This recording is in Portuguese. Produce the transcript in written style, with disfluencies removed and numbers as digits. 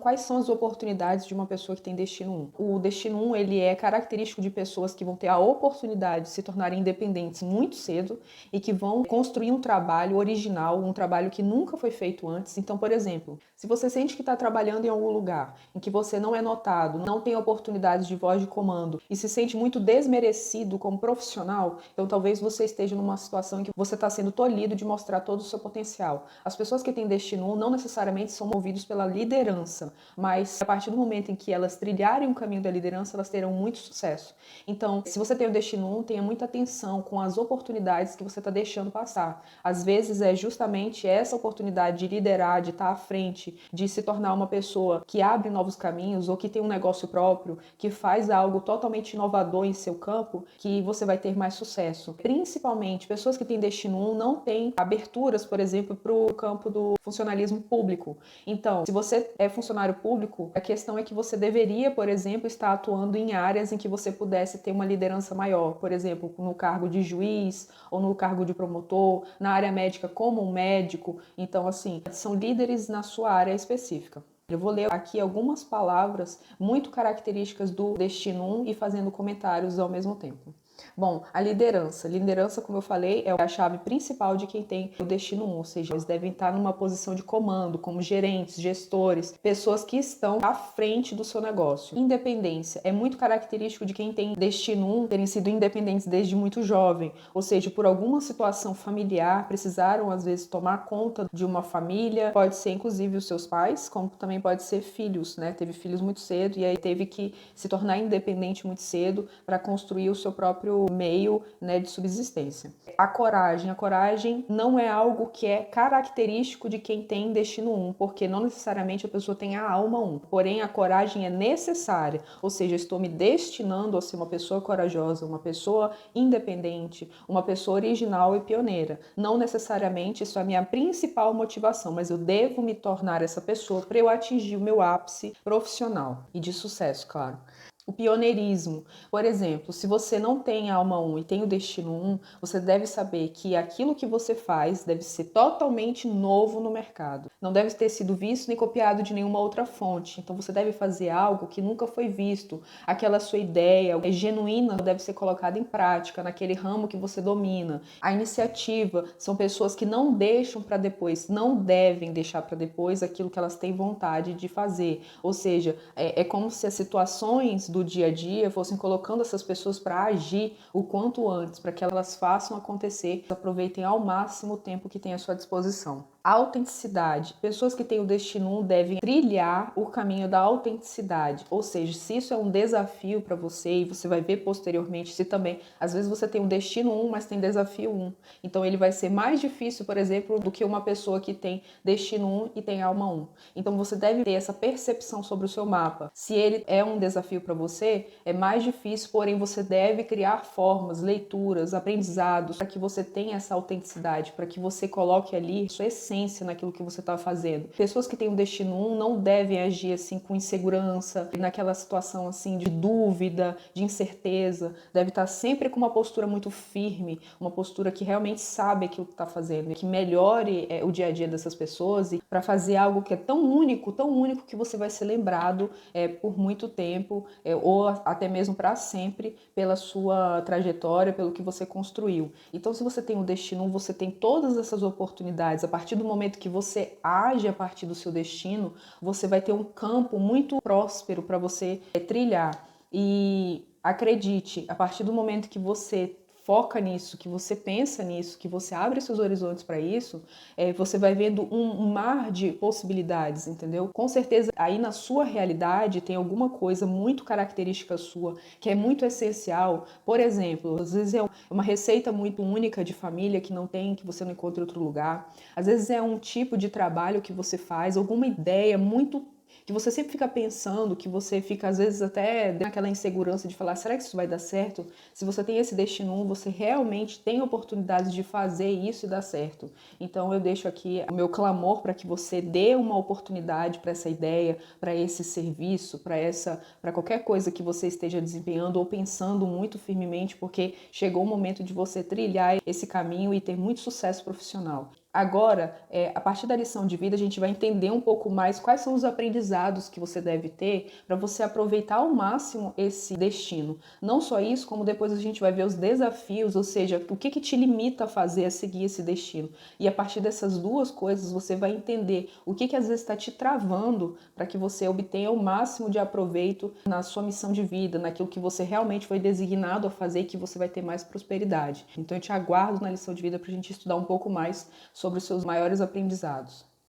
quais são as oportunidades de uma pessoa que tem destino 1? O destino 1, ele é característico de pessoas que vão ter a oportunidade de se tornarem independentes muito cedo e que vão construir um trabalho original, um trabalho que nunca foi feito antes. Então, por exemplo, se você sente que está trabalhando em algum lugar em que você não é notado, não tem oportunidades de voz de comando e se sente muito desmerecido como profissional, então talvez você esteja numa situação em que você está sendo tolhido de mostrar todo o seu potencial. As pessoas que têm destino 1 não necessariamente são movidas pela liderança, mas a partir do momento em que elas trilharem o caminho da liderança, elas terão muito sucesso. Então, se você tem o destino 1, tenha muita atenção com as oportunidades que você está deixando passar. Às vezes é justamente essa oportunidade de liderar, de estar à frente, de se tornar uma pessoa que abre novos caminhos ou que tem um negócio próprio, que faz algo totalmente inovador em seu campo, que você vai ter mais sucesso. Principalmente, pessoas que têm destino 1 não têm aberturas, por exemplo, para o campo do funcionalismo público. Então, se você é funcionário público, a questão é que você deveria, por exemplo, estar atuando em áreas em que você pudesse ter uma liderança maior. Por exemplo, no cargo de juiz ou no cargo de promotor, na área médica como um médico. Então, assim, são líderes na sua área específica. Eu vou ler aqui algumas palavras muito características do destino 1 e fazendo comentários ao mesmo tempo. Bom, a liderança. Liderança, como eu falei, é a chave principal de quem tem o destino 1, ou seja, eles devem estar numa posição de comando, como gerentes, gestores, pessoas que estão à frente do seu negócio. Independência é muito característico de quem tem destino 1 terem sido independentes desde muito jovem, ou seja, por alguma situação familiar, precisaram às vezes tomar conta de uma família, pode ser inclusive os seus pais, como também pode ser filhos, né? Teve filhos muito cedo e aí teve que se tornar independente muito cedo para construir o seu próprio meio, né, de subsistência. A coragem não é algo que é característico de quem tem destino 1, porque não necessariamente a pessoa tem a alma 1, porém a coragem é necessária, ou seja, eu estou me destinando a ser uma pessoa corajosa, uma pessoa independente, uma pessoa original e pioneira. Não necessariamente isso é a minha principal motivação, mas eu devo me tornar essa pessoa para eu atingir o meu ápice profissional e de sucesso, claro. O pioneirismo. Por exemplo, se você não tem a alma 1 e tem o destino 1, você deve saber que aquilo que você faz deve ser totalmente novo no mercado. Não deve ter sido visto nem copiado de nenhuma outra fonte. Então você deve fazer algo que nunca foi visto. Aquela sua ideia é genuína, deve ser colocada em prática naquele ramo que você domina. A iniciativa são pessoas que não deixam para depois, não devem deixar para depois aquilo que elas têm vontade de fazer. Ou seja, é como se as situações do dia a dia fossem colocando essas pessoas para agir o quanto antes, para que elas façam acontecer, aproveitem ao máximo o tempo que tem à sua disposição. A autenticidade. Pessoas que têm o destino 1 devem trilhar o caminho da autenticidade, ou seja, se isso é um desafio para você e você vai ver posteriormente se também, às vezes você tem o destino 1, mas tem desafio 1, então ele vai ser mais difícil, por exemplo, do que uma pessoa que tem destino 1 e tem alma 1. Então você deve ter essa percepção sobre o seu mapa. Se ele é um desafio para você, é mais difícil, porém você deve criar formas, leituras, aprendizados para que você tenha essa autenticidade, para que você coloque ali sua essência naquilo que você está fazendo. Pessoas que têm um destino 1 não devem agir assim com insegurança, naquela situação assim de dúvida, de incerteza. Deve estar sempre com uma postura muito firme, uma postura que realmente sabe aquilo que está fazendo, que melhore o dia a dia dessas pessoas e para fazer algo que é tão único que você vai ser lembrado por muito tempo ou até mesmo para sempre pela sua trajetória, pelo que você construiu. Então, se você tem um destino 1, você tem todas essas oportunidades. A partir do momento que você age a partir do seu destino, você vai ter um campo muito próspero para você trilhar. E acredite, a partir do momento que você foca nisso, que você pensa nisso, que você abre seus horizontes para isso, você vai vendo um mar de possibilidades, entendeu? Com certeza aí na sua realidade tem alguma coisa muito característica sua, que é muito essencial. Por exemplo, às vezes é uma receita muito única de família que não tem, que você não encontra em outro lugar. Às vezes é um tipo de trabalho que você faz, alguma ideia muito que você sempre fica pensando, que você fica às vezes até naquela insegurança de falar, será que isso vai dar certo? Se você tem esse destino 1, você realmente tem oportunidades de fazer isso e dar certo. Então eu deixo aqui o meu clamor para que você dê uma oportunidade para essa ideia, para esse serviço, para qualquer coisa que você esteja desempenhando ou pensando muito firmemente, porque chegou o momento de você trilhar esse caminho e ter muito sucesso profissional. Agora, a partir da lição de vida, a gente vai entender um pouco mais quais são os aprendizados que você deve ter para você aproveitar ao máximo esse destino. Não só isso, como depois a gente vai ver os desafios, ou seja, o que te limita a fazer, a seguir esse destino. E a partir dessas duas coisas, você vai entender o que às vezes está te travando para que você obtenha o máximo de aproveito na sua missão de vida, naquilo que você realmente foi designado a fazer e que você vai ter mais prosperidade. Então eu te aguardo na lição de vida para a gente estudar um pouco mais sobre os seus maiores aprendizados.